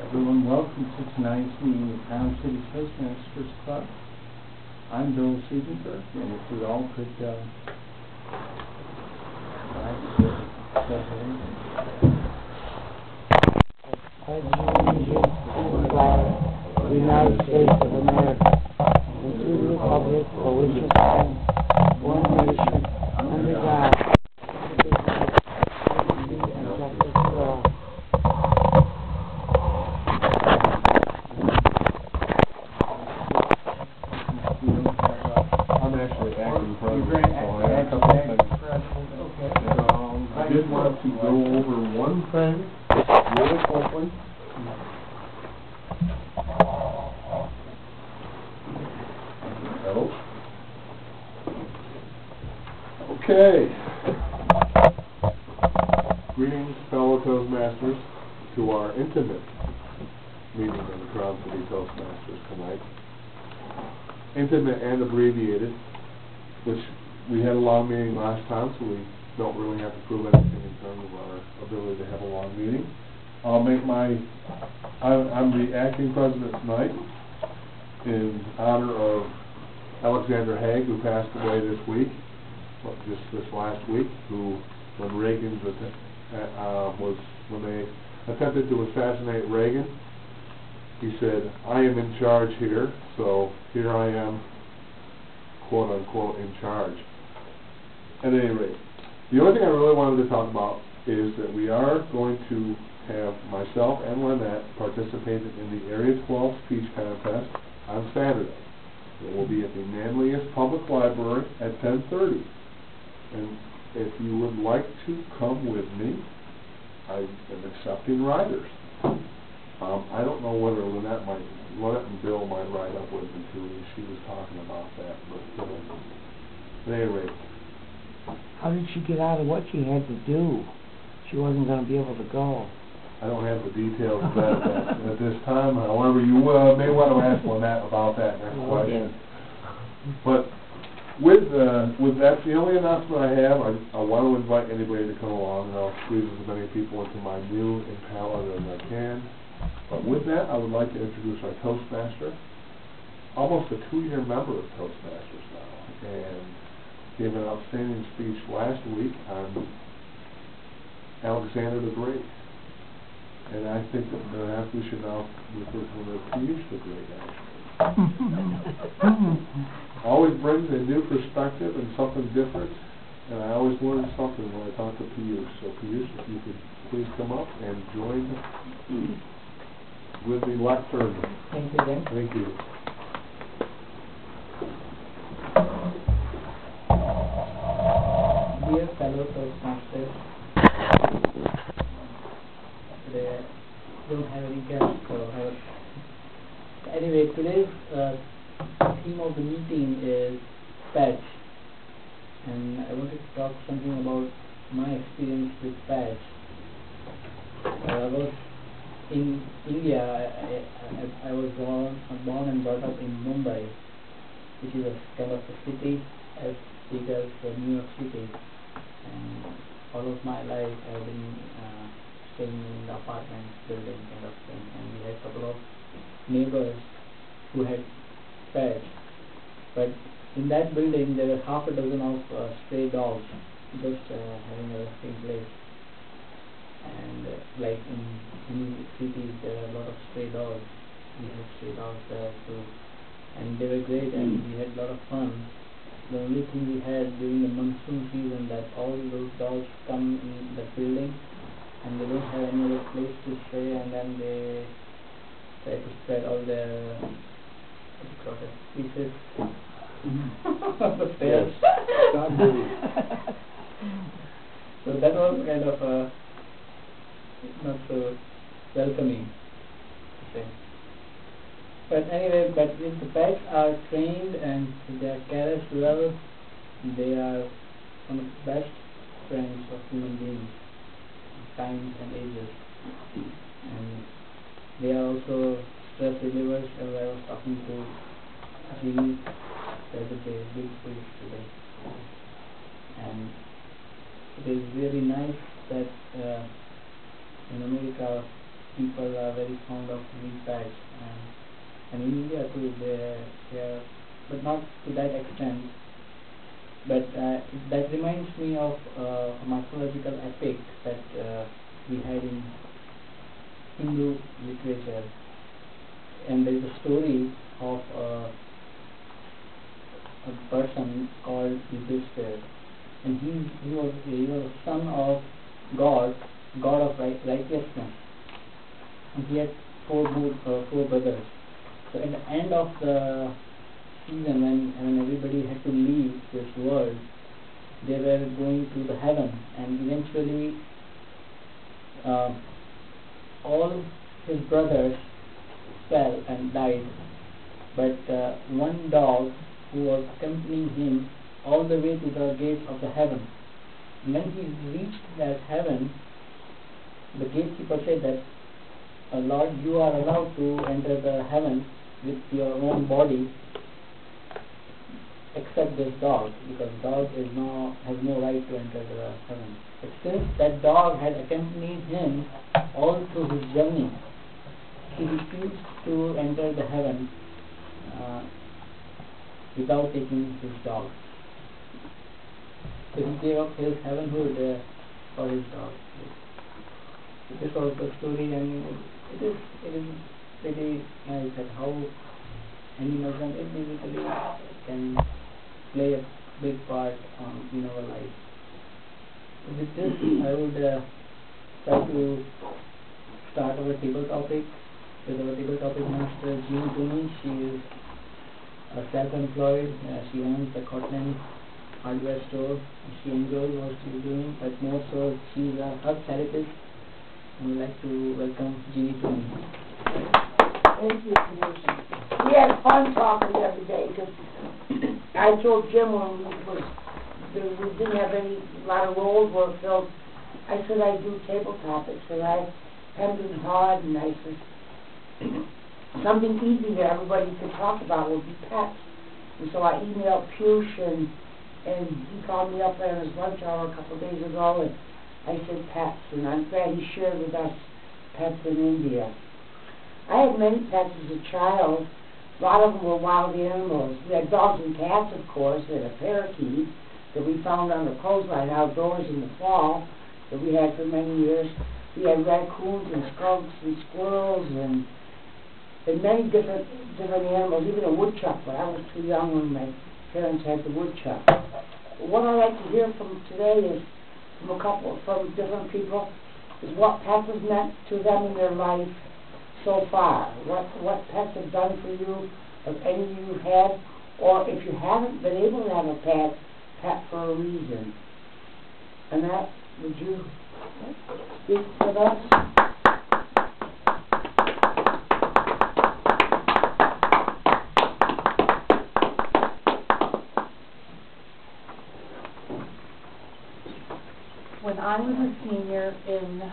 Everyone, welcome to tonight's meeting of Town City Toastmasters Club. I'm Bill Siegenberg, and if we all could pledge allegiance to the flag of the United States of America and to the republic for which it stands, one nation, under God, indivisible, and justice for all. I'm actually acting president, so I have a couple of things. I did want to go over one thing really quickly. Hello? Okay. Greetings, fellow Toastmasters, to our intimate meeting of the Town City Toastmasters tonight. Intimate and abbreviated, which we had a long meeting last time, so we don't really have to prove anything in terms of our ability to have a long meeting. I'm the acting president tonight in honor of Alexander Haig, who passed away this week, just this last week, who, when Reagan when they attempted to assassinate Reagan, he said, "I am in charge here, so here I am, quote unquote, in charge." At any rate, the only thing I really wanted to talk about is that we are going to have myself and Lynette participating in the Area 12 speech contest on Saturday. It will be at the Manlius Public Library at 10:30. And if you would like to come with me, I am accepting riders. I don't know whether Lynette and Bill might ride up with me too. She was talking about that, but at any rate. How did she get out of what she had to do? She wasn't going to be able to go. I don't have the details of that at this time. However, you may want to ask Lynette about that next question. But with that's the only announcement I have. I want to invite anybody to come along, and I'll squeeze as many people into my new Impala as I can. But with that, I would like to introduce our Toastmaster, almost a 2-year member of Toastmasters now, and gave an outstanding speech last week on Alexander the Great. And I think that perhaps we should now refer to him as Piyush the Great, actually. Always brings a new perspective and something different, and I always learn something when I talk to Piyush. So Piyush, if you could please come up and join with the lectern. Thank you, Jim. Thank you. Dear fellow Toastmasters, today I don't have any guests, so anyway, today's theme of the meeting is patch, and I wanted to talk something about my experience with patch. I was in India. I was born and brought up in Mumbai, which is a kind of a city as big as New York City, and all of my life I've been staying in the apartment building kind of thing, and we had a couple of neighbors who had pets, but in that building there were half a dozen of stray dogs just having a resting place. And like in many cities there are a lot of stray dogs. We had stray dogs there too, and they were great, and we had a lot of fun. The only thing we had during the monsoon season that all those dogs come in the building and they don't have any other place to stay, and then they try to spread all their pieces on the stairs. So that was kind of not so welcoming to say. But anyway, but if the pets are trained and if they are cared well, they are one of the best friends of human beings, times and ages. And they are also stress relievers, as I was talking to Jimmy the other day, beautiful today. And it is really nice that in America people are very fond of meat pets, and in India too, they are, but not to that extent. But that reminds me of a mythological epic that we had in Hindu literature, and there is a story of a person called Yudhishthira, and he was a son of God of righteousness, and he had four brothers. So at the end of the season, when everybody had to leave this world, they were going to the heaven, and eventually all his brothers fell and died, but one dog who was accompanying him all the way to the gate of the heaven. And when he reached that heaven, the gatekeeper said that, Lord, you are allowed to enter the heaven with your own body, except this dog, because dog has no right to enter the heaven. But since that dog had accompanied him all through his journey, he refused to enter the heaven without taking his dog. So he gave up his heavenhood for his dog. So this was the story, and it is pretty nice that how animals and it basically can play a big part in our life. With this, I would try to start our table topic with our table topic master, Jean Tooney. She is self-employed. She owns the Cortland hardware store. She enjoys what she is doing, but more so, she is a hug therapist. I would like to welcome Jean Tooney. Thank you, Commissioner. We had fun talking the other day because I told Jim when we didn't have a lot of roles were filled. I said I do table topics, and I hemmed and hawed, and I said something easy that everybody could talk about would be pets. And so I emailed Push, and he called me up at his lunch hour a couple of days ago, and I said pets, and I'm glad he shared with us pets in India. I had many pets as a child. A lot of them were wild animals. We had dogs and cats, of course. We had a parakeet that we found on the clothesline outdoors in the fall that we had for many years. We had raccoons and skunks and squirrels and many different animals, even a woodchuck, but I was too young when my parents had the woodchuck. But what I'd like to hear from today is from different people, is what pets have meant to them in their life so far. What pets have done for you, if any of you had, or if you haven't been able to have a pet for a reason. Annette, would you speak to that? When I was a senior in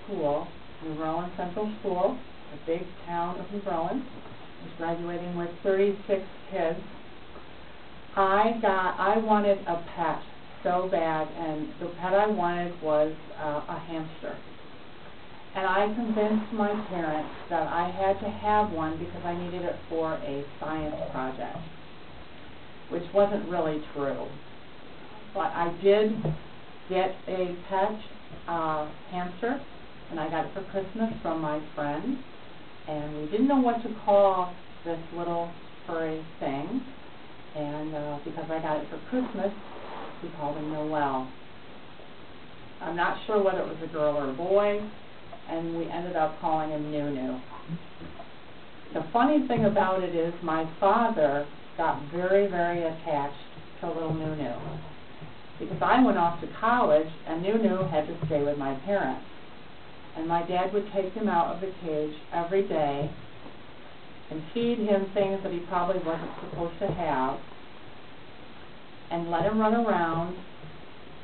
school, New Orleans Central School, a big town of New Orleans, I was graduating with 36 kids. I wanted a pet so bad, and the pet I wanted was a hamster. And I convinced my parents that I had to have one because I needed it for a science project, which wasn't really true. But I did get a pet hamster, and I got it for Christmas from my friend, and we didn't know what to call this little furry thing, and because I got it for Christmas, we called him Noel. I'm not sure whether it was a girl or a boy, and we ended up calling him Nunu. The funny thing about it is my father got very, very attached to little Nunu, because I went off to college, and Nunu had to stay with my parents. And my dad would take him out of the cage every day and feed him things that he probably wasn't supposed to have, and let him run around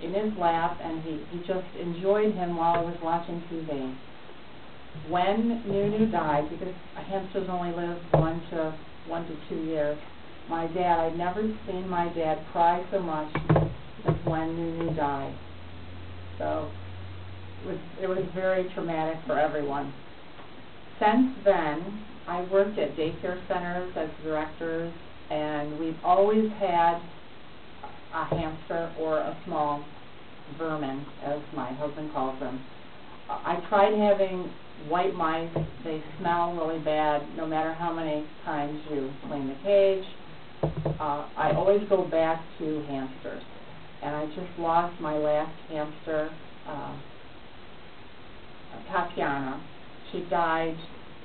in his lap, and he just enjoyed him while I was watching TV. When Nunu died, because hamsters only live 1 to 2 years, my dad, I'd never seen my dad cry so much as when Nunu died. So it was very traumatic for everyone. since then, I worked at daycare centers as directors, and we've always had a hamster or a small vermin, as my husband calls them. I tried having white mice. They smell really bad no matter how many times you clean the cage. I always go back to hamsters, and I just lost my last hamster, Tatiana. She died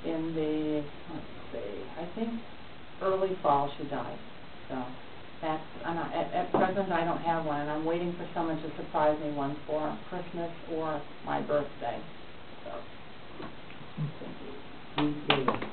in the, let's see, I think early fall she died. So that's, at present I don't have one, and I'm waiting for someone to surprise me one for Christmas or my birthday. So. Thank you.